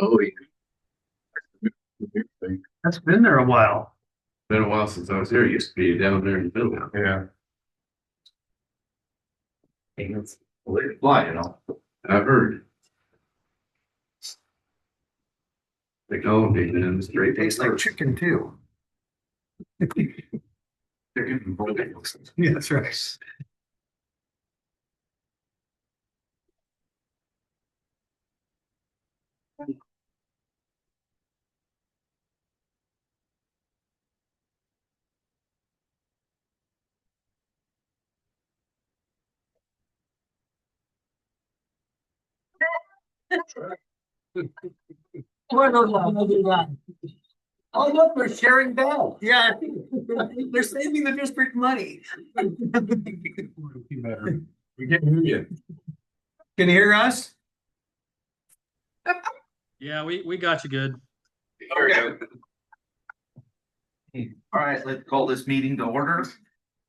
Oh, yeah. That's been there a while. Been a while since I was here. It used to be down there in the middle. Yeah. It's let it fly, I've heard. Technology and it's great. Tastes like chicken too. Chicken and pork. Yeah, that's right. Oh, look, they're sharing bells. Yeah. They're saving the district money. We can't hear you. Can you hear us? Yeah, we got you good. Okay. All right, let's call this meeting to order.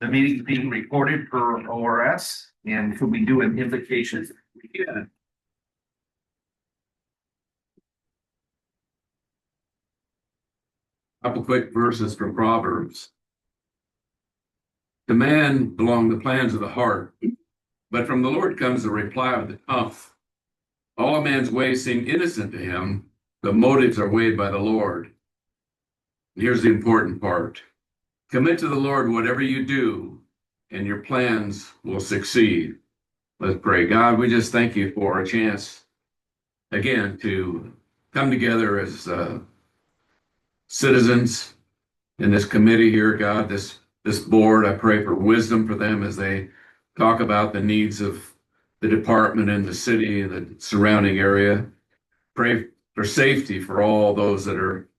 The meeting is being recorded for ORS, and could we do an invocation? Yeah. Couple quick verses from Proverbs. To man belong the plans of the heart, but from the Lord comes the reply of the tongue. All a man's ways seem innocent to him, but motives are weighed by the Lord. And here's the important part. Commit to the Lord whatever you do, and your plans will succeed. Let's pray. God, we just thank you for a chance again to come together as citizens in this committee here, God, this board. I pray for wisdom for them as they talk about the needs of the department and the city and the surrounding area. Pray for safety for all those that are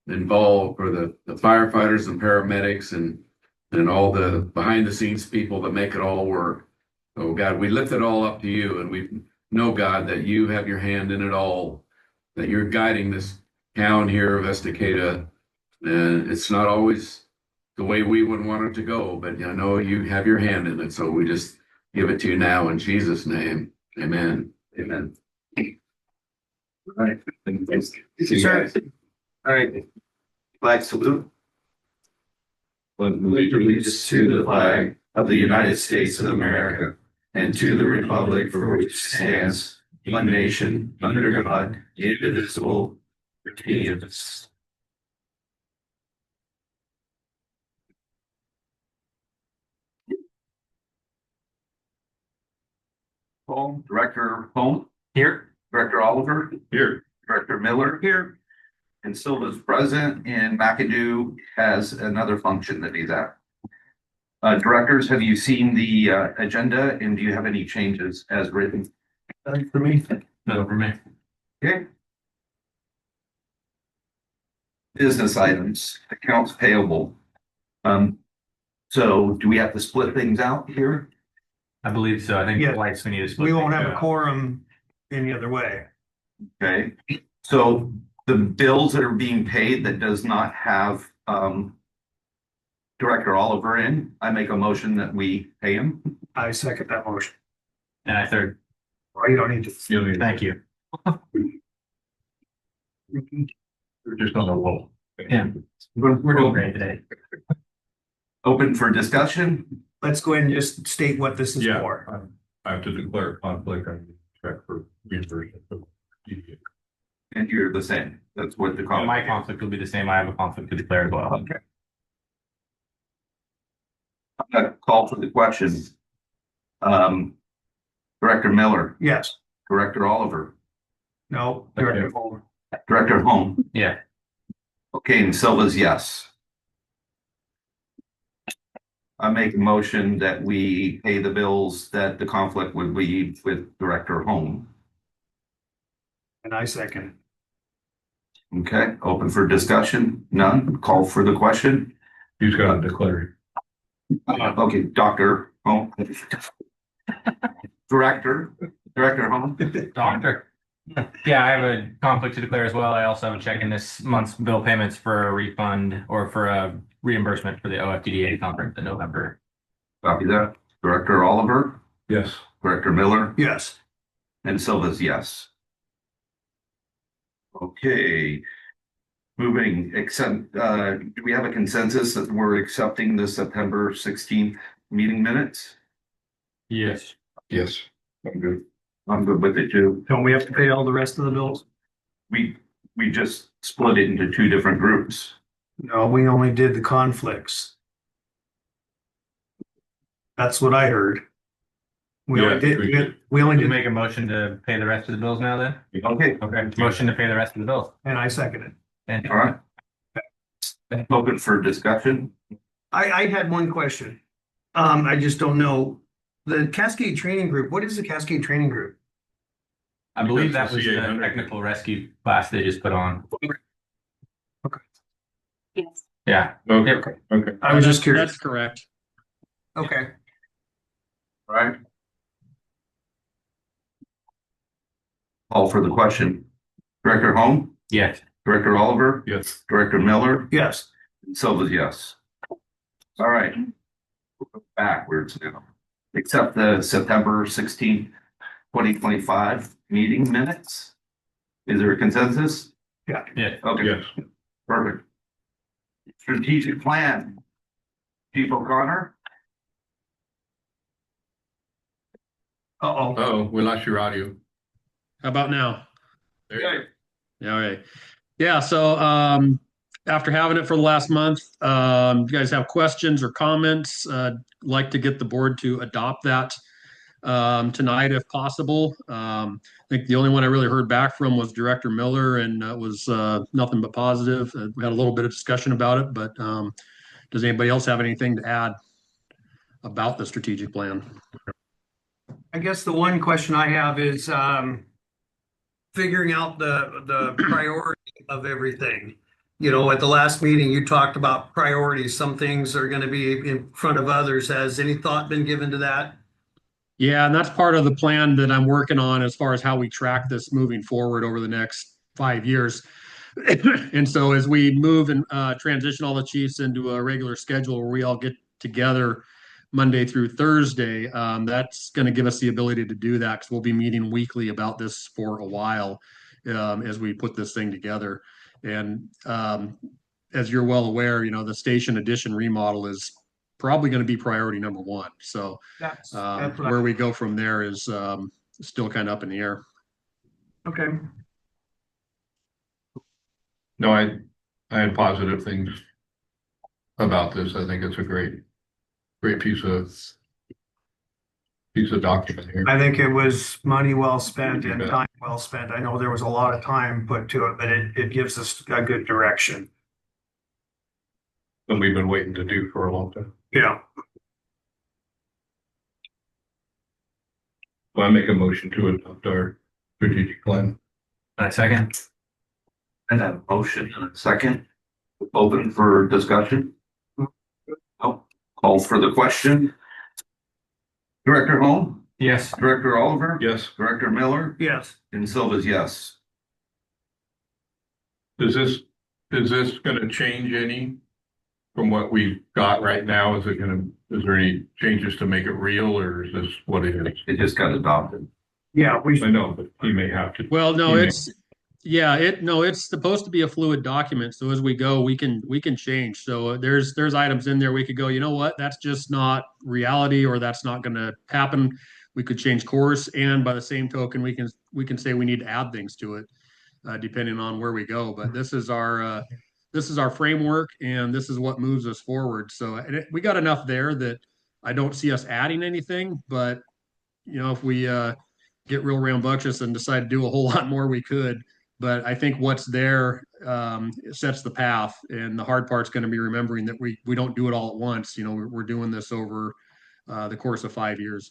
involved, for the firefighters and paramedics and all the behind the scenes people that make it all work. Oh God, we lift it all up to you, and we know, God, that you have your hand in it all, that you're guiding this town here of Estacada. And it's not always the way we would want it to go, but I know you have your hand in it. So we just give it to you now in Jesus' name. Amen. Amen. All right. Thanks. See you guys. All right. Flag salute. Allegiance to the flag of the United States of America and to the republic for which it stands, one nation, under God, indivisible, with justice. Home, Director Home. Here. Director Oliver. Here. Director Miller. Here. And Silva's present, and McAdoo has another function that he's at. Directors, have you seen the agenda, and do you have any changes as written? For me. No, for me. Okay. Business items, accounts payable. So do we have to split things out here? I believe so. I think Yeah. twice we need to split. We won't things have a out. quorum any other way. Okay, so the bills that are being paid that does not have Director Oliver in, I make a motion that we pay him. I second that motion. And I third. Well, you don't need to. Thank you. We're just on a roll. Yeah. We're doing great today. Open for discussion. Let's go ahead and just state what this is Yeah. for. I have to declare conflict on the check for reimbursement. And you're the same. That's what the call. My conflict will be the same. I have a conflict to declare as well. Okay. I'm gonna call for the question. Director Miller, Yes. Director Oliver, No. Director Holmes. Director Holm. Yeah. Okay, and Silva's yes. I make a motion that we pay the bills that the conflict would be with Director Holm. And I second. Okay, open for discussion. None. Call for the question. He's got to declare Okay, Dr. Holm. Director Holm. Doctor. Yeah, I have a conflict to declare as well. I also have a check in this month's bill payments for a refund or for a reimbursement for the OFDDA conference in November. Copy that. Director Oliver, it. Yes. Director Miller, Yes. and Silva's yes. Okay. Moving, do we have a consensus that we're accepting the September 16th meeting minutes? Yes. Yes. I'm good. I'm good with it too. Don't we have to pay all the rest of the bills? We just split it into two different groups. No, we only did the conflicts. That's what I heard. We only Yeah, did, we did. we only Can you did, make a motion to pay the rest of the bills now then? Okay, Okay, motion to pay the rest of the bills. and I second it. And all right. Open for discussion. I had one question. I just don't know. The Cascade Training Group, what is the Cascade Training Group? I believe that Because was the the C800. technical rescue class they just put on. Yes. Yeah. Okay, okay. I was just curious. That's correct. Okay. All right. Call for the question. Director Holm, Yes. Director Oliver, Yes. Director Miller, Yes. and Silva's yes. All right. Backwards now. Accept the September 16th, 2025 meeting minutes. Is there a consensus? Yeah. Okay, Yes. perfect. Strategic plan. Chief O'Connor? Uh-oh. Uh-oh, we lost your audio. How about now? There you go. All right. Yeah, so after having it for the last month, you guys have questions or comments? Like to get the board to adopt that tonight if possible. I think the only one I really heard back from was Director Miller, and it was nothing but positive. We had a little bit of discussion about it, but does anybody else have anything to add about the strategic plan? I guess the one question I have is figuring out the priority of everything. You know, at the last meeting, you talked about priorities. Some things are going to be in front of others. Has any thought been given to that? Yeah, and that's part of the plan that I'm working on as far as how we track this moving forward over the next 5 years. And so as we move and transition all the chiefs into a regular schedule where we all get together Monday through Thursday, that's going to give us the ability to do that because we'll be meeting weekly about this for a while as we put this thing together. And as you're well aware, you know, the station addition remodel is probably going to be priority number one. So That's where we go from there is still kind of up in the air. okay. No, I had positive things about this. I think it's a great piece of document here. I think it was money well spent and Yeah. time well spent. I know there was a lot of time put to it, but it gives us a good direction. That we've been waiting to do for a long time. Yeah. So I make a motion to adopt our strategic plan. Second. And a motion and a second. Open for discussion. Oh, call for the question. Director Holm, Yes. Director Oliver, Yes. Director Miller, Yes. and Silva's yes. Is this gonna change any from what we've got right now? Is there any changes to make it real, or is this what it is? It just got adopted. Yeah, we I know, but he may have to. Well, no, Yeah. it's supposed to be a fluid document. So as we go, we can change. So there's items in there we could go, you know what, that's just not reality, or that's not going to happen. We could change course, and by the same token, we can say we need to add things to it, depending on where we go. But this is our framework, and this is what moves us forward. So we got enough there that I don't see us adding anything. But you know, if we get real rambunctious and decide to do a whole lot more, we could. But I think what's there sets the path, and the hard part's going to be remembering that we don't do it all at once. You know, we're doing this over the course of 5 years.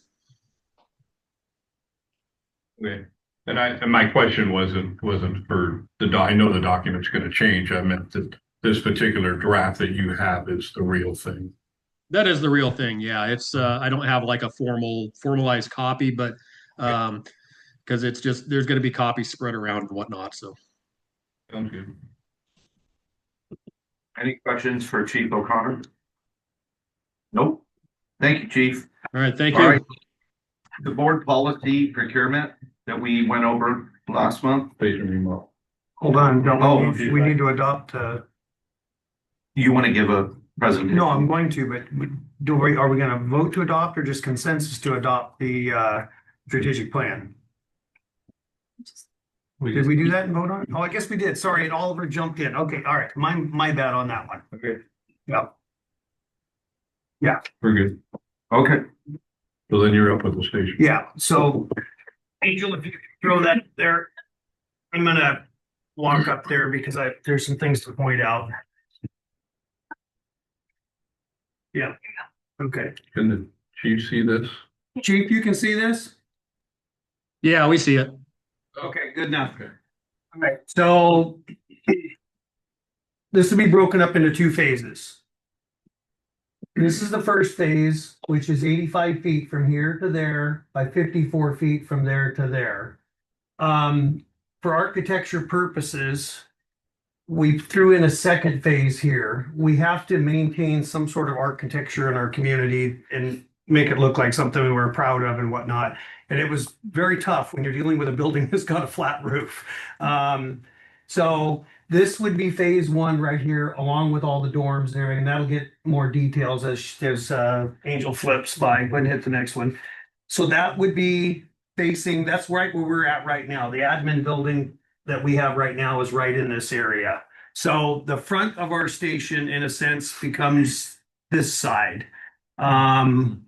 Okay. And my question wasn't for I know the document's gonna change. I meant that this particular draft that you have is the real thing. That is the real thing. Yeah, it's I don't have like a formalized copy, but because it's just there's going to be copies spread around and whatnot. So Sounds good. Any questions for Chief O'Connor? Nope. Thank you, Chief. all right, thank All you. right. The board policy procurement that we went over last month. Station remodel. Hold on, Oh, we need to adopt, You want to give a presentation? no, I'm going to, but are we gonna vote to adopt or just consensus to adopt the, strategic plan? Did we do that and vote on it? Oh, I guess we did. Sorry, and Oliver jumped in. Okay, all right. My bad on that one. Okay. Yeah. We're good. Okay, So then you're up at the station. Yeah, so Angel, if you could throw that there, I'm gonna walk up there because there's some things to point out. Yeah, okay. Can the chief see this? Chief, you can see this? Yeah, we see it. Okay, good enough. Okay. All right, so this will be broken up into two phases. This is the first phase, which is 85 feet from here to there by 54 feet from there to there. For architecture purposes, we threw in a second phase here. We have to maintain some sort of architecture in our community and make it look like something we're proud of and whatnot. And it was very tough when you're dealing with a building that's got a flat roof. So this would be phase one right here, along with all the dorms there, and that'll get more details as Angel flips by. Go ahead and hit the next one. So that would be facing, that's right where we're at right now. The admin building that we have right now is right in this area. So the front of our station, in a sense, becomes this side. So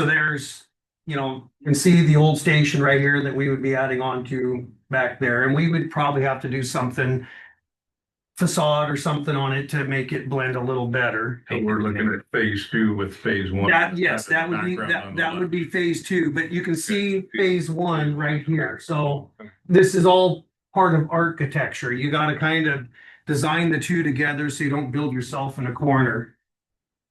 there's, you can see the old station right here that we would be adding on to back there. And we would probably have to do something facade or something on it to make it blend a little better. So we're looking at phase two with phase one. Yes, that would be, that would be phase two, but you can see phase one right here. So this is all part of architecture. You got to kind of design the two together so you don't build yourself in a corner.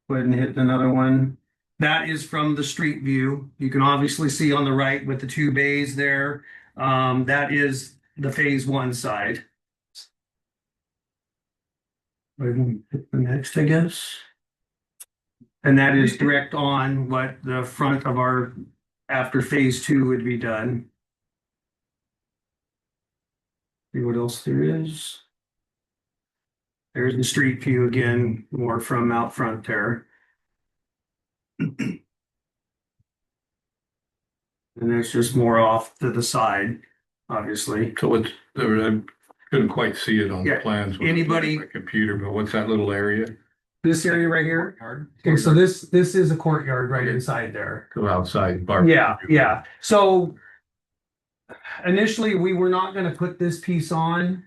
Go ahead and hit another one. That is from the street view. You can obviously see on the right with the two bays there. That is the phase one side. Go ahead and hit the next, I guess. And that is direct on what the front of our, after phase two would be done. See what else there is. There's the street view again, more from out front there. And there's just more off to the side, obviously. So it's, I couldn't quite see it on the Yeah, plans. with anybody- my computer, but what's that little area? This area right here. Okay, so this is a courtyard right inside there. Go outside bar. Yeah. So initially, we were not gonna put this piece on.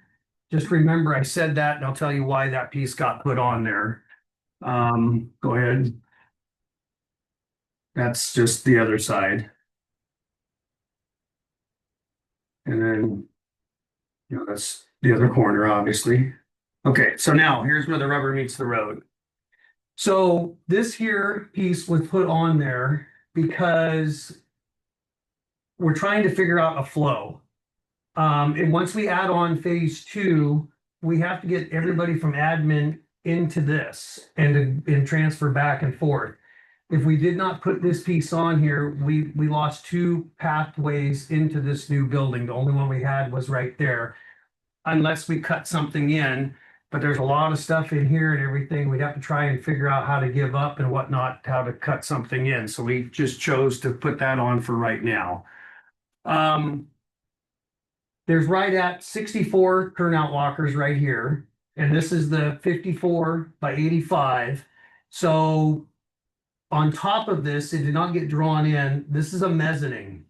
Just remember, I said that, and I'll tell you why that piece got put on there. Go ahead. That's just the other side. And then, that's the other corner, obviously. Okay, so now here's where the rubber meets the road. So this here piece was put on there because we're trying to figure out a flow. And once we add on phase two, we have to get everybody from admin into this and transfer back and forth. If we did not put this piece on here, we lost two pathways into this new building. The only one we had was right there. Unless we cut something in, but there's a lot of stuff in here and everything. We'd have to try and figure out how to give up and whatnot, how to cut something in. So we just chose to put that on for right now. There's right at 64 turnout lockers right here. And this is the 54 by 85. So on top of this, it did not get drawn in. This is a mezzanine.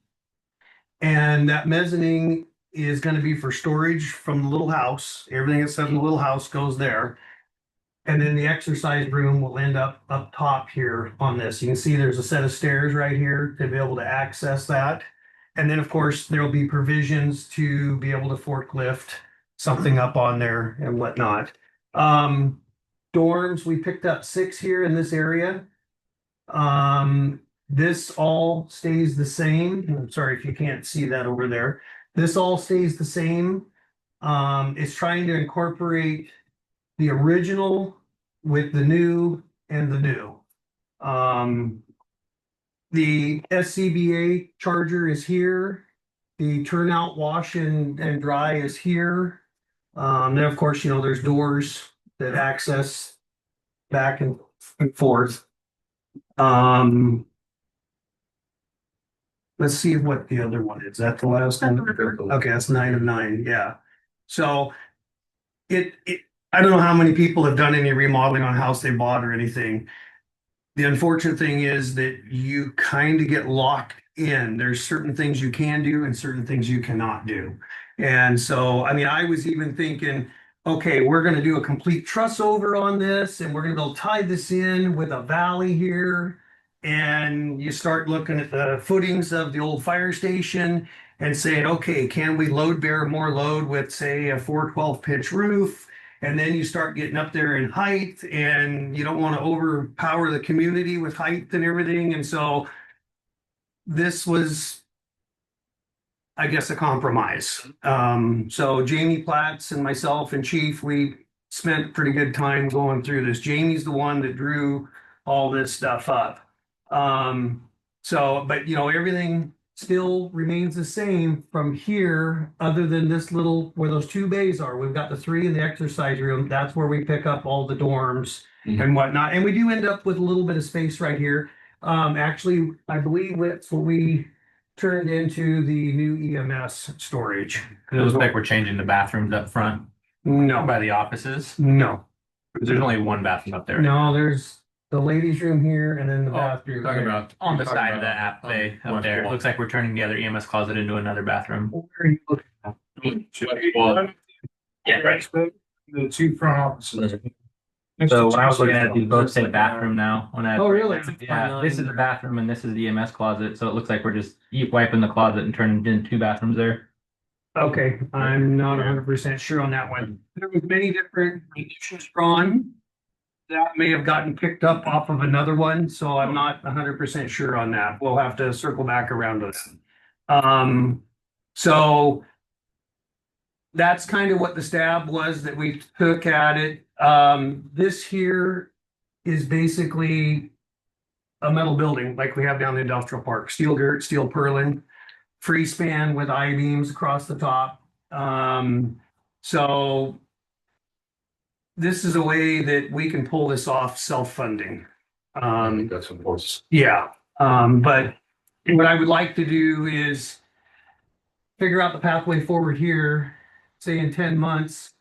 And that mezzanine is going to be for storage from the little house. Everything that's in the little house goes there. And then the exercise room will end up top here on this. You can see there's a set of stairs right here to be able to access that. And then, of course, there will be provisions to be able to forklift something up on there and whatnot. Dorms, we picked up 6 here in this area. This all stays the same. I'm sorry if you can't see that over there. This all stays the same. It's trying to incorporate the original with the new and the new. The SCBA charger is here. The turnout wash and dry is here. Then of course, there's doors that access back and forth. Let's see what the other one is. Is that the last one? Okay, that's 9 of 9, yeah. So I don't know how many people have done any remodeling on a house they bought or anything. The unfortunate thing is that you kind of get locked in. There's certain things you can do and certain things you cannot do. And so, I mean, I was even thinking, okay, we're going to do a complete truss over on this and we're going to go tie this in with a valley here. And you start looking at the footings of the old fire station and saying, okay, can we load bear more load with, say, a 412 pitch roof? And then you start getting up there in height and you don't want to overpower the community with height and everything. And so this was, I guess, a compromise. So Jamie Platts and myself and Chief, we spent pretty good time going through this. Jamie's the one that drew all this stuff up. But everything still remains the same from here, other than this little, where those 2 bays are. We've got the 3 in the exercise room. That's where we pick up all the dorms and whatnot. And we do end up with a little bit of space right here. Actually, I believe that's what we turned into the new EMS storage. It looks like we're changing the bathrooms up front No, by the offices. no, There's only one bathroom up there. no, there's the ladies' room here and then the Oh, bathroom. talking here. about. On the talking side of about the app bay on up there. It wall. looks like we're turning the other EMS closet into another bathroom. Where are you looking? Well, Yeah, right. The 2 front offices. So when I was looking at it, these both say bathroom now. Oh, really? Yeah, this is the bathroom and this is the EMS closet. So it looks like we're just wiping the closet and turning in 2 bathrooms there. Okay, I'm not 100% sure on that one. There was many different issues drawn. That may have gotten picked up off of another one, so I'm not 100% sure on that. We'll have to circle back around to that. So that's kind of what the stab was that we took at it. This here is basically a metal building like we have down the industrial park, steel girt, steel purlin, free span with I-beams across the top. So this is a way that we can pull this off self-funding. I think that's important. Yeah, but what I would like to do is figure out the pathway forward here, say in 10 months,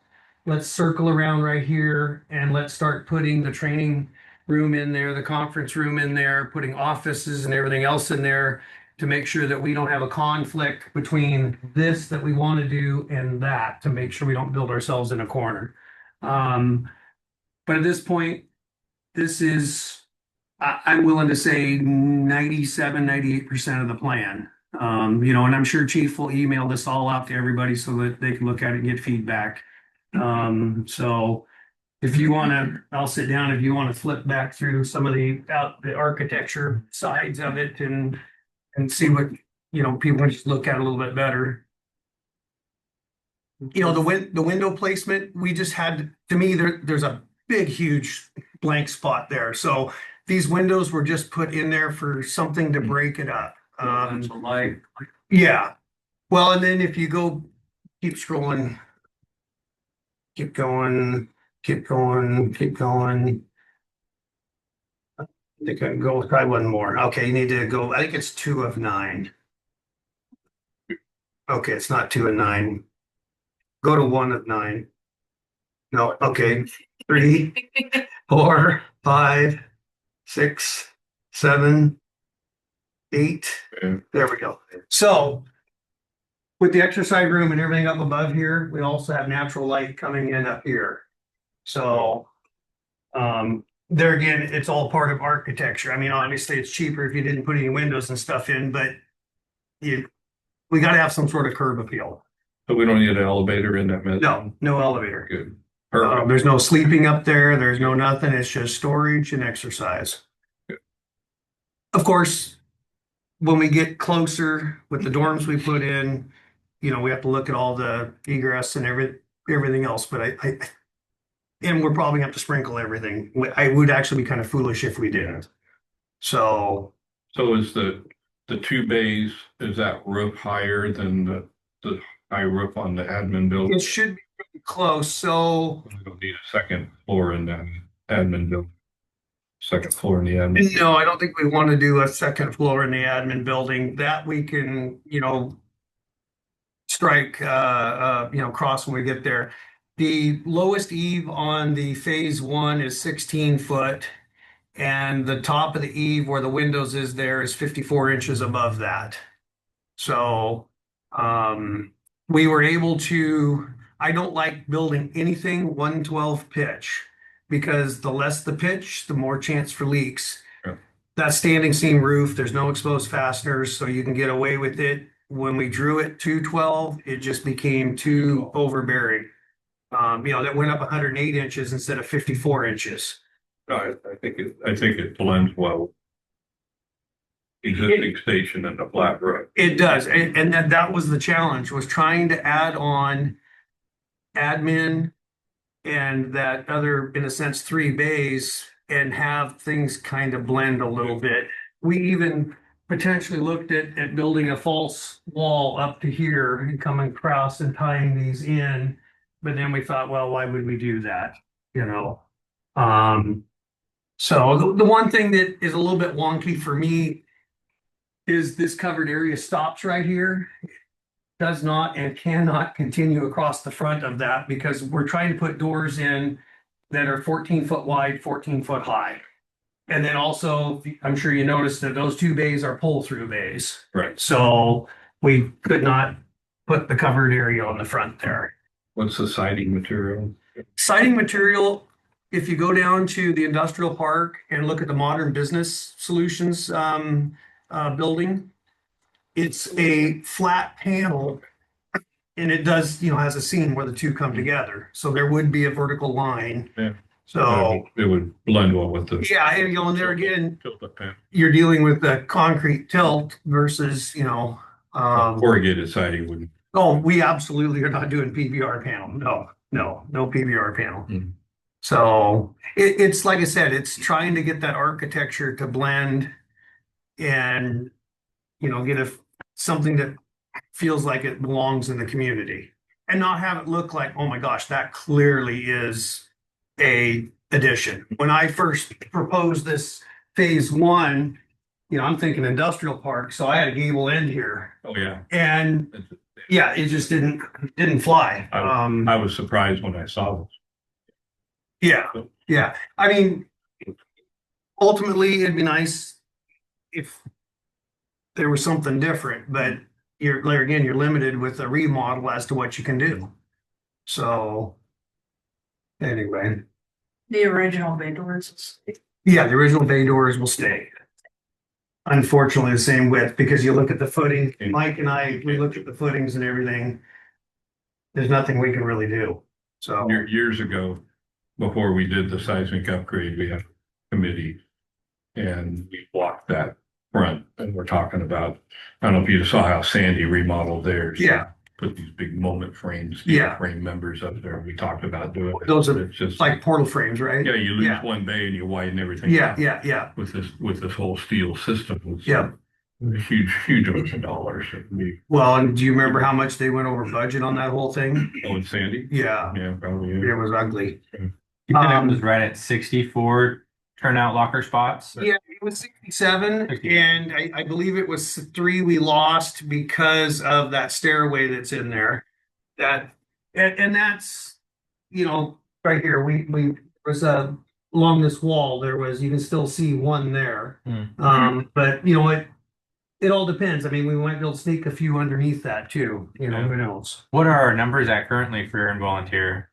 let's circle around right here and let's start putting the training room in there, the conference room in there, putting offices and everything else in there to make sure that we don't have a conflict between this that we want to do and that, to make sure we don't build ourselves in a corner. But at this point, this is, I'm willing to say 97, 98% of the plan. And I'm sure Chief will email this all out to everybody so that they can look at it and get feedback. So if you want to, I'll sit down. If you want to flip back through some of the architecture sides of it and see what, people just look at a little bit better. The window placement, we just had, to me, there's a big, huge blank spot there. So these windows were just put in there for something to break it up. Yeah. Well, and then if you go, keep scrolling, keep going. I think I can go, try one more. Okay, you need to go, I think it's 2 of 9. Okay, it's not 2 of 9. Go to 1 of 9. No, okay. 3, 4, 5, 6, 7, 8. Yeah. There we go. So with the exercise room and everything up above here, we also have natural light coming in up here. So there again, it's all part of architecture. I mean, obviously it's cheaper if you didn't put any windows and stuff in, but we got to have some sort of curb appeal. So we don't need an elevator in that. No elevator. Good. Perfect. There's no sleeping up there. There's no nothing. It's just storage and exercise. Good. Of course, when we get closer with the dorms we put in, we have to look at all the egress and everything else. But and we're probably have to sprinkle everything. I would actually be kind of foolish if we didn't. So So is the the two bays, is that roof higher than the high roof on the admin building? It should be pretty close, so We don't need a second floor in that admin building. Second floor in the admin. no, I don't think we want to do a second floor in the admin building. That we can, strike, cross when we get there. The lowest eve on the phase one is 16 foot. And the top of the eave where the windows is there is 54 inches above that. So, we were able to, I don't like building anything 112 pitch because the less the pitch, the more chance for leaks. Yeah. That standing seam roof, there's no exposed fasteners, so you can get away with it. When we drew it 212, it just became too overbearing. That went up 108 inches instead of 54 inches. No, I think it blends well. Existing station and the flat roof. It does, and that was the challenge, was trying to add on admin and that other, in a sense, 3 bays and have things kind of blend a little bit. We even potentially looked at building a false wall up to here and coming across and tying these in, but then we thought, well, why would we do that? So the one thing that is a little bit wonky for me is this covered area stops right here. Does not and cannot continue across the front of that because we're trying to put doors in that are 14 foot wide, 14 foot high. And then also, I'm sure you noticed that those 2 bays are pull-through bays. Right. So we could not put the covered area on the front there. What's the siding material? Siding material, if you go down to the industrial park and look at the Modern Business Solutions building, it's a flat panel and it does, has a seam where the two come together. So there would be a vertical line. Yeah. So, It would blend well with the. yeah, and there again, Tilt up panel. you're dealing with the concrete tilt versus, Corrugated siding wouldn't. oh, we absolutely are not doing PBR panel. No PBR panel. Mhm. So it's like I said, it's trying to get that architecture to blend and, get something that feels like it belongs in the community and not have it look like, oh my gosh, that clearly is a addition. When I first proposed this phase one, I'm thinking industrial park. So I had a gable end here Oh, yeah. and yeah, it just didn't fly. I was surprised when I saw this. Yeah. I mean, ultimately, it'd be nice if there was something different, but you're limited with a remodel as to what you can do. So anyway, The original bay doors. yeah, the original bay doors will stay. Unfortunately, the same width because you look at the footing. Mike and we looked at the footings and everything. There's nothing we can really do. So Years ago, before we did the seismic upgrade, we had a committee and we blocked that front and we're talking about, I don't know if you saw how Sandy remodeled theirs. Yeah. Put these big moment frames, Yeah. frame members up there. We talked about doing it. Those are It's just like portal frames, right? yeah, you lose Yeah. one bay and you widen everything. Yeah, out. yeah. With this whole steel system. It's Yeah. a huge amount of dollars. Well, and do you remember how much they went over budget on that whole thing? Oh, and Sandy? Yeah, Yeah, probably. it was ugly. You said it was right at 64 turnout locker spots. Yeah, it was 67, and I believe it was 3 we lost because of that stairway that's in there. And that's, right here, we was along this wall, you can still see one there. But it all depends. I mean, we might be able to sneak a few underneath that too, who knows? What are our numbers at currently for and volunteer?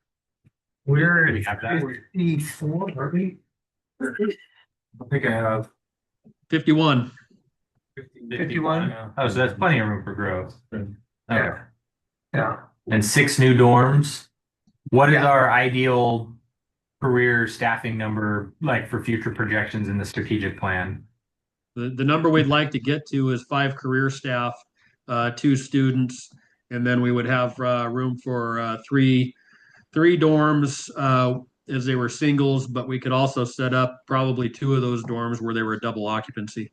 We're Do we have that? 54, aren't we? I think I have 51. 51? Oh, so that's plenty of room for growth. Okay. Yeah. And 6 new dorms. What is Yeah. our ideal career staffing number like for future projections in the strategic plan? The number we'd like to get to is 5 career staff, 2 students, and then we would have room for 3 dorms as they were singles, but we could also set up probably 2 of those dorms where they were double occupancy.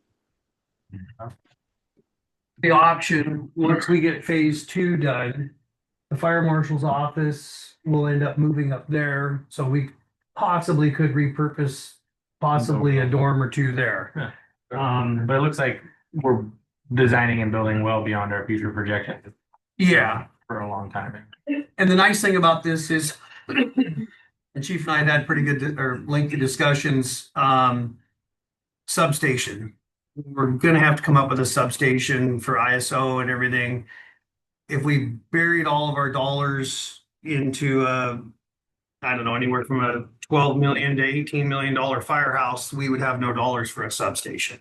the option, once we get phase 2 done, the fire marshal's office will end up moving up there, so we possibly could repurpose possibly a dorm or two there. But it looks like we're designing and building well beyond our future projections Yeah, for a long time. and the nice thing about this is, and Chief and I had pretty good or lengthy discussions, substation. We're gonna have to come up with a substation for ISO and everything. If we buried all of our dollars into I don't know, anywhere from a 12 million to $18 million firehouse, we would have no dollars for a substation.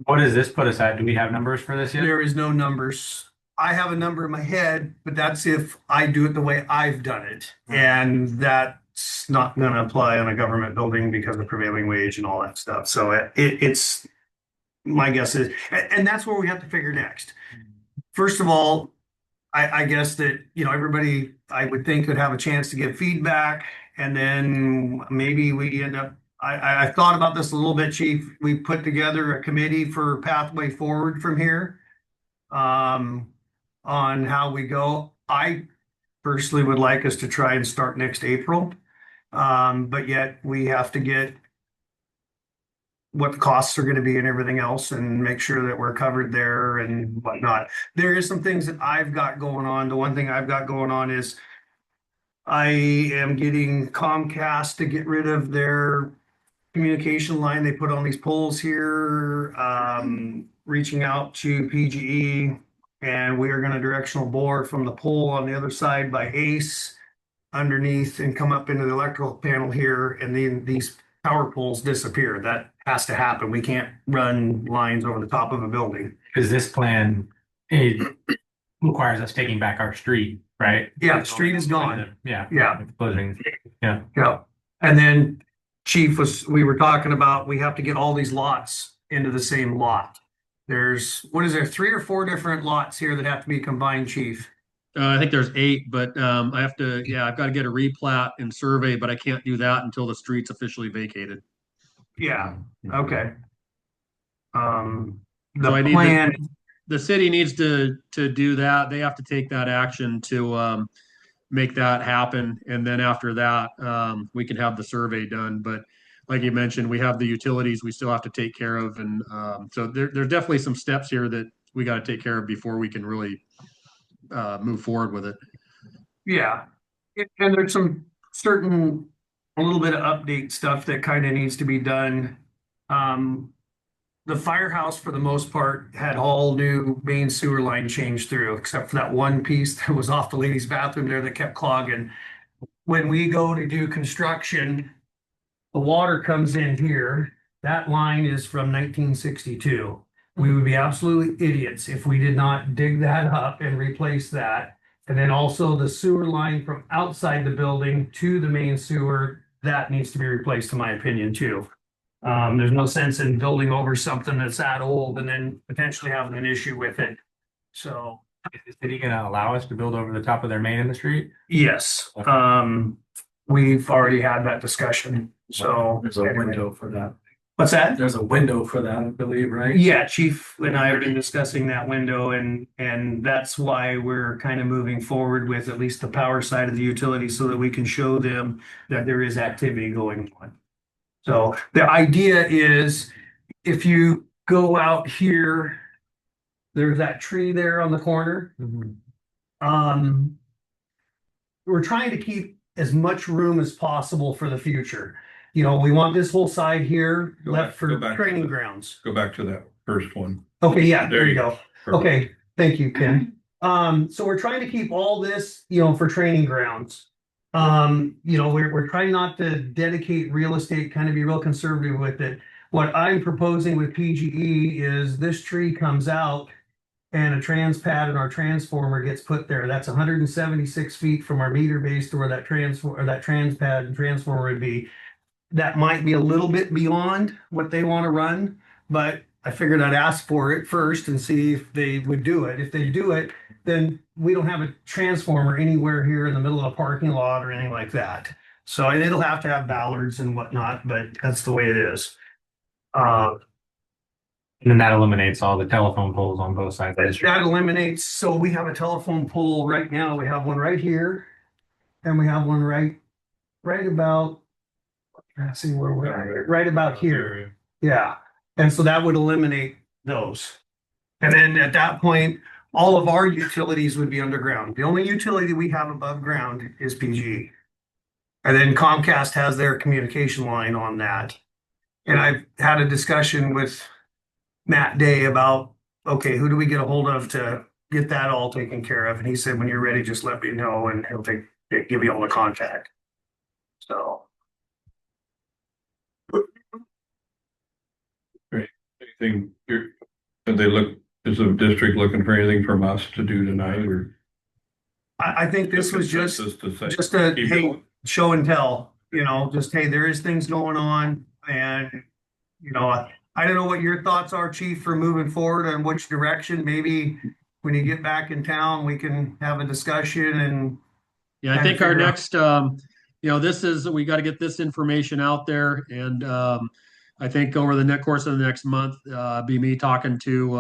What does this put us at? Do we have numbers for this yet? There is no numbers. I have a number in my head, but that's if I do it the way I've done it. And that's not going to apply on a government building because of prevailing wage and all that stuff. So it's my guess is, and that's where we have to figure next. First of all, I guess that, you know, everybody I would think could have a chance to give feedback, and then maybe we end up, I thought about this a little bit, Chief. We put together a committee for pathway forward from here, on how we go. I personally would like us to try and start next April. But yet we have to get what the costs are going to be and everything else, and make sure that we're covered there and whatnot. There is some things that I've got going on. The one thing I've got going on is I am getting Comcast to get rid of their communication line they put on these poles here, reaching out to PGE, and we are going to directional bore from the pole on the other side by Ace underneath and come up into the electrical panel here, and then these power poles disappear. That has to happen. We can't run lines over the top of a building. Because this plan, it requires us taking back our street, right? Yeah, the street is gone. Yeah. Yeah. Closing. Yeah. Yeah. And then we were talking about, we have to get all these lots into the same lot. There's, what is there, 3 or 4 different lots here that have to be combined, Chief? I think there's 8, but I have to, I've got to get a replat and survey, but I can't do that until the street's officially vacated. Yeah, okay. So The I need plan, the city needs to do that. They have to take that action to make that happen. And then after that, we can have the survey done. But like you mentioned, we have the utilities we still have to take care of. And so there's definitely some steps here that we got to take care of before we can really move forward with it. yeah. And there's some certain, a little bit of update stuff that kind of needs to be done. The firehouse, for the most part, had all new main sewer line changed through, except for that one piece that was off the ladies' bathroom there that kept clogging. When we go to do construction, the water comes in here. That line is from 1962. We would be absolutely idiots if we did not dig that up and replace that. And then also the sewer line from outside the building to the main sewer, that needs to be replaced, in my opinion, too. There's no sense in building over something that's that old and then potentially having an issue with it. So, Is the city going to allow us to build over the top of their main in the street? yes, we've already had that discussion. So There's a window for that. What's that? There's a window for that, I believe, right? Yeah, Chief and I have been discussing that window, and that's why we're kind of moving forward with at least the power side of the utility so that we can show them that there is activity going on. So the idea is, if you go out here, there's that tree there on the corner. We're trying to keep as much room as possible for the future. You know, we want this whole side here Go left back- go for back to training the- grounds. Go back to that first one. Okay, yeah, There there you you go. Okay, thank you, Ken. So we're trying to keep all this, you know, for training grounds. You know, we're trying not to dedicate real estate, kind of be real conservative with it. What I'm proposing with PGE is this tree comes out and a trans pad and our transformer gets put there. That's 176 feet from our meter base to where that trans pad and transformer would be. That might be a little bit beyond what they want to run, but I figured I'd ask for it first and see if they would do it. If they do it, then we don't have a transformer anywhere here in the middle of a parking lot or anything like that. So it'll have to have ballards and whatnot, but that's the way it is. And then that eliminates all the telephone poles on both sides of the street. That eliminates, so we have a telephone pole right now. We have one right here. And we have one right about, let's see where we're at, right about here. Yeah. And so that would eliminate those. And then at that point, all of our utilities would be underground. The only utility we have above ground is PG. And then Comcast has their communication line on that. And I've had a discussion with Matt Day about, okay, who do we get a hold of to get that all taken care of? And he said, when you're ready, just let me know and he'll give you all the contact. So. Anything, did is the district looking for anything from us to do tonight or? I think this was just to say, just a, keep hey, going? show and tell, just, hey, there is things going on and, I don't know what your thoughts are, Chief, for moving forward on which direction. Maybe when you get back in town, we can have a discussion and. Yeah, I Kind of think our figure out- next, this is, we got to get this information out there. And I think over the next course of the next month, be me talking to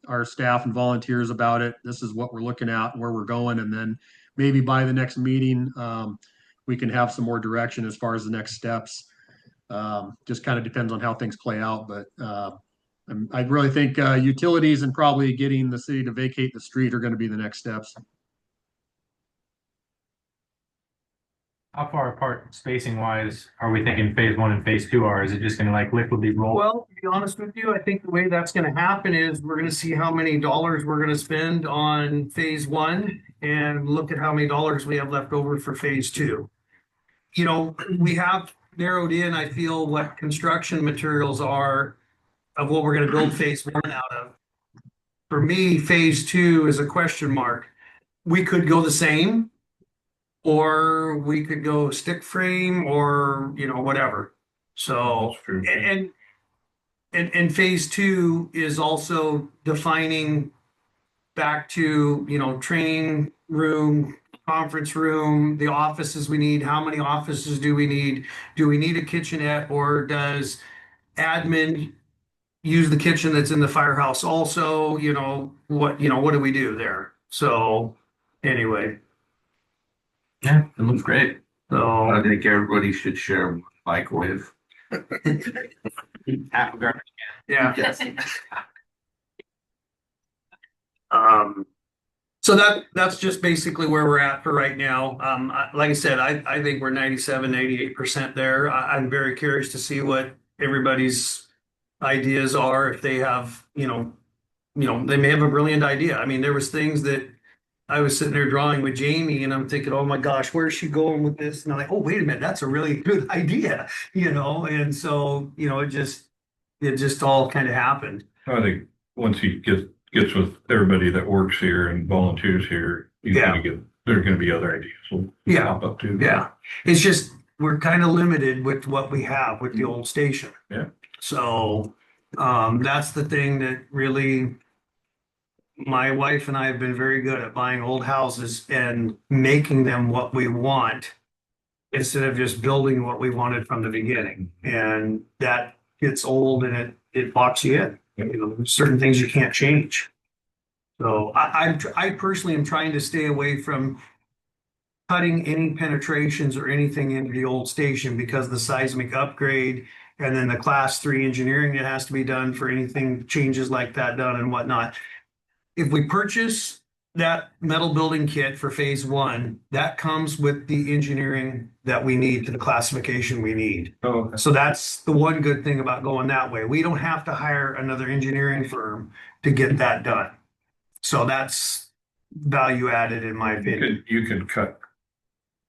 our staff and volunteers about it. This is what we're looking at, where we're going. And then maybe by the next meeting, we can have some more direction as far as the next steps. Just kind of depends on how things play out. But I really think utilities and probably getting the city to vacate the street are going to be the next steps. How far apart spacing wise are we thinking phase 1 and phase 2 are? Is it just gonna like liquidly roll? Well, to be honest with you, I think the way that's gonna happen is we're gonna see how many dollars we're gonna spend on phase 1 and look at how many dollars we have left over for phase 2. We have narrowed in, I feel, what construction materials are of what we're gonna build phase 1 out of. For me, phase 2 is a question mark. We could go the same, or we could go stick frame or, whatever. So, That's true. and phase 2 is also defining back to, training room, conference room, the offices we need. How many offices do we need? Do we need a kitchenette, or does admin use the kitchen that's in the firehouse also? What do we do there? So anyway. Yeah, it looks great. So I think everybody should share one microwave. Half a garbage yeah. Yes. So that's just basically where we're at for right now. Like I said, I think we're 98% there. I'm very curious to see what everybody's ideas are. If they have, they may have a brilliant idea. I mean, there was things that I was sitting there drawing with Jamie and I'm thinking, oh my gosh, where's she going with this? And I'm like, oh, wait a minute, that's a really good idea, and so, it just all kind of happened. I think once he gets with everybody that works here and volunteers here, there's gonna be other ideas. Will Yeah. pop up too. Yeah, it's just, we're kind of limited with what we have with the old station. Yeah. So, that's the thing that really, my wife and I have been very good at buying old houses and making them what we want instead of just building what we wanted from the beginning. And that gets old and it locks you in. There's certain things you can't change. So I personally am trying to stay away from cutting any penetrations or anything into the old station because the seismic upgrade and then the class 3 engineering that has to be done for anything changes like that done and whatnot. If we purchase that metal building kit for phase 1, that comes with the engineering that we need to the classification we need. Oh, okay. So that's the one good thing about going that way. We don't have to hire another engineering firm to get that done. So that's value added in my opinion. You can cut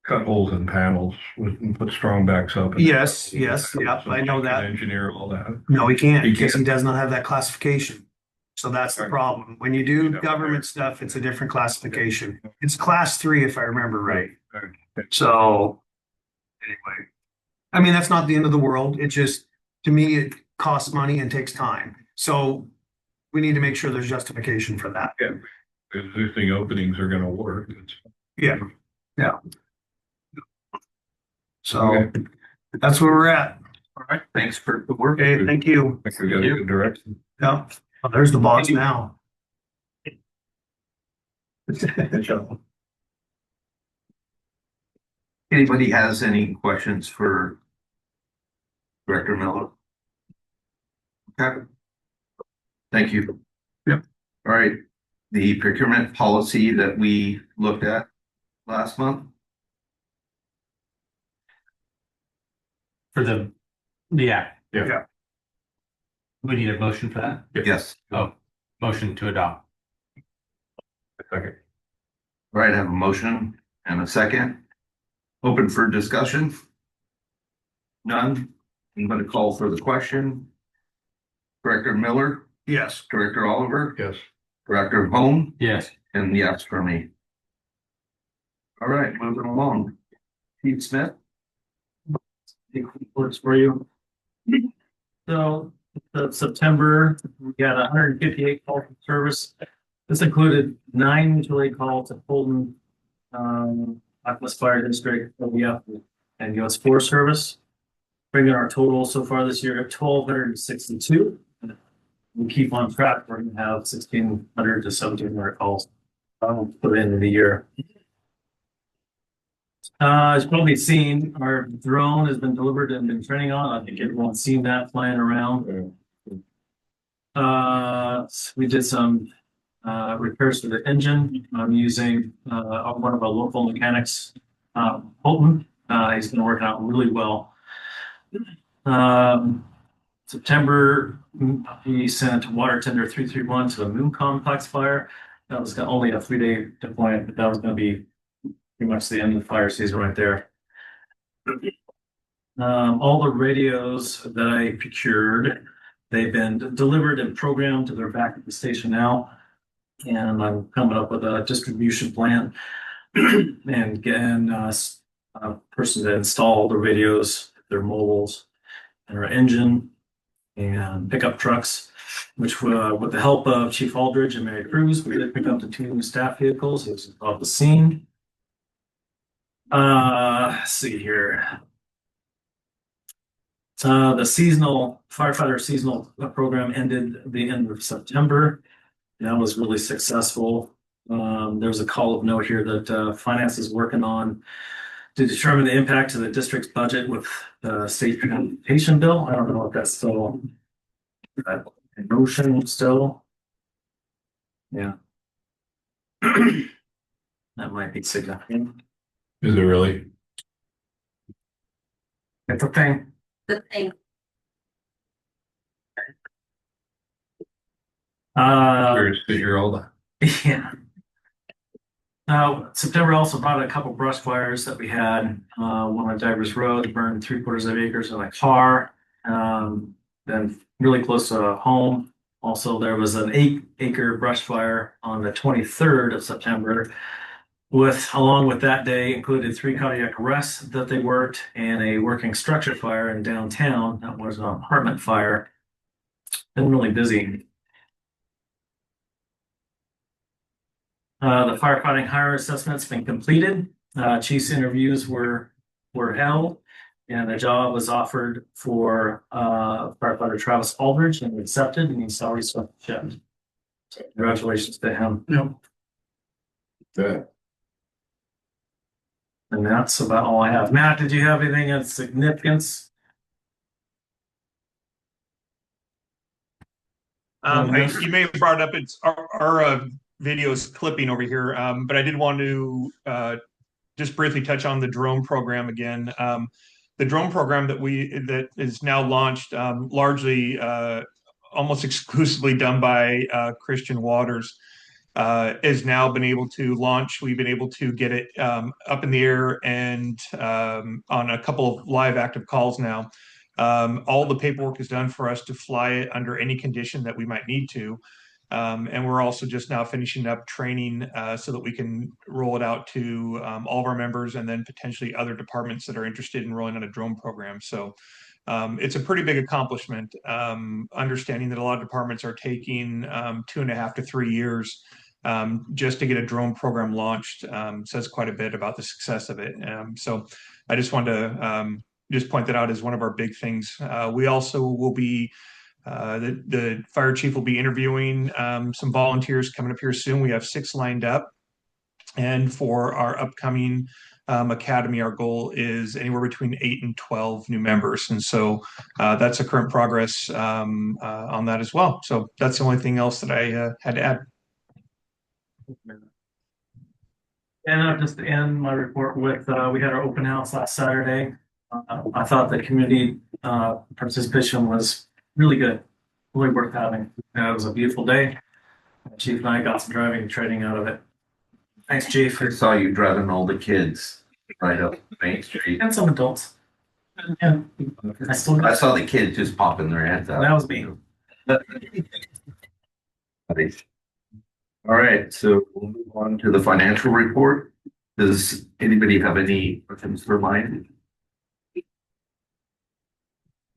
holes in panels and put strong backs up. Yes, yep, I know you can that. engineer all that. No, he can't He because can't. he does not have that classification. So that's the Right. problem. When you do Yeah. government stuff, it's a different classification. It's class 3 if I remember right. Okay. So anyway, I mean, that's not the end of the world. It just, to me, it costs money and takes time. So we need to make sure there's justification for that. Existing openings are gonna work. Yeah. So Okay. that's where we're at. All right, thanks for the work. Okay, thank you. I think we got a good direction. Yeah, oh, there's the boss now. Good job. Anybody has any questions for Director Miller? Okay. Thank you. Yep. All right, the procurement policy that we looked at last month. For the, yeah. Yeah. We need a motion for that? Yes. Oh, motion to adopt. Second. All right, I have a motion and a second. Open for discussion? None? I'm going to call for the question. Director Miller, Yes. Director Oliver, Yes. Director Holm, Yes. and yes for me. All right, moving along. Pete Smith. Reports for you. So, September, we got 158 calls for service. This included 9 mutual aid calls to Fulton, Aquas Fire District, OEF, and US Forest Service. Bringing our total so far this year to 1,262. We keep on track. We're gonna have 1,600 to 1,700 calls for the end of the year. As probably seen, our drone has been delivered and been training on. I think everyone's seen that flying around. We did some repairs to the engine. I'm using one of our local mechanics, Holton. He's been working out really well. September, we sent water tender 331 to the Moon Complex fire. That was only a 3-day deployment, but that was going to be pretty much the end of the fire season right there. All the radios that I procured, they've been delivered and programmed. They're back at the station now. And I'm coming up with a distribution plan and getting a person to install the radios, their mobiles, and our engine and pickup trucks, which with the help of Chief Aldridge and Mary Cruz, we did pick up the 2 new staff vehicles. It was off the scene. Let's see here. The seasonal firefighter seasonal program ended the end of September. That was really successful. There's a call of note here that finance is working on to determine the impact to the district's budget with the state transportation bill. I don't know if that's still in motion still. Yeah. That might be significant. Is it really? It's a thing. The thing. Curious to hear all that. Yeah. September also brought a couple brush fires that we had. One on Divers Road burned 3/4 acres of a car. Then really close to home. Also, there was an 8-acre brush fire on the 23rd of September. Along with that day, included 3 cardiac arrests that they worked and a working structure fire in downtown. That was an apartment fire. Been really busy. The firefighting hire assessment's been completed. Chief's interviews were held, and the job was offered for firefighter Travis Aldridge and accepted, and he's already shipped. Congratulations to him. Yeah. And that's about all I have. Matt, did you have anything of significance? You may have brought it up. It's our video is clipping over here, but I did want to just briefly touch on the drone program again. The drone program that is now launched, largely almost exclusively done by Christian Waters, has now been able to launch. We've been able to get it up in the air and on a couple of live active calls now. All the paperwork is done for us to fly it under any condition that we might need to. And we're also just now finishing up training so that we can roll it out to all of our members and then potentially other departments that are interested in rolling out a drone program. So it's a pretty big accomplishment, understanding that a lot of departments are taking 2.5 to 3 years just to get a drone program launched. Says quite a bit about the success of it. So I just wanted to just point that out as one of our big things. We also will be the fire chief will be interviewing some volunteers coming up here soon. We have 6 lined up. And for our upcoming academy, our goal is anywhere between 8 and 12 new members. And so that's a current progress on that as well. So that's the only thing else that I had to add. And I'll just end my report with, we had our open house last Saturday. I thought the community participation was really good, really worth having. It was a beautiful day. Chief and I got some driving and training out of it. Thanks, Chief. I saw you driving all the kids right up Main Street. And some adults. Yeah, I still I saw the kids just popping their heads out. That was me. All right, so we'll move on to the financial report. Does anybody have any questions for mine?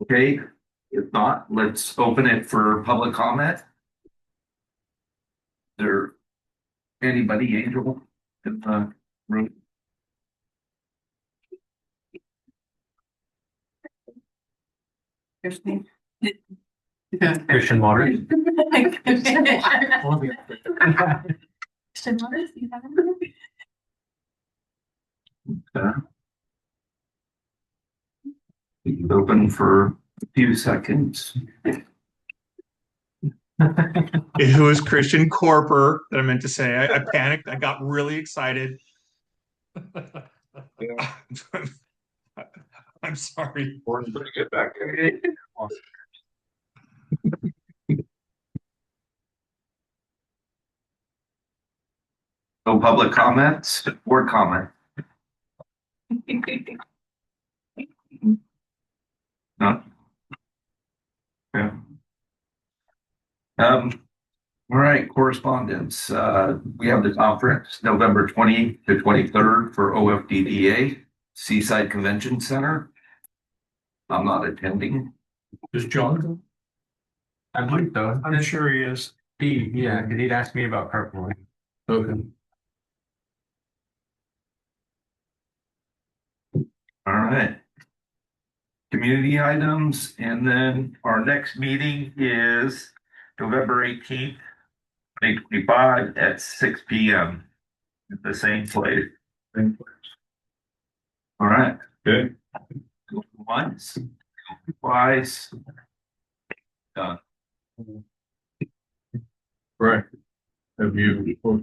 Okay, if not, let's open it for public comment. Is there anybody, Angel, in the room? Christine. Christian Waters. Christian Waters, you have it? Leave it open for a few seconds. It was Christian Corper that I meant to say. I panicked. I got really excited. I'm sorry. Get back there. No public comments, board comment. No. Yeah. All right, correspondence. We have the conference November 20 to 23rd for OFDDA Seaside Convention Center. I'm not attending. Is John? I believe so. I'm sure he is. Yeah, because he'd asked me about carpooling. Okay. All right. Community items, and then our next meeting is November 18th, 2025 at 6 p.m. at the same place. All right. Okay. Once, twice. Done. Right. Have you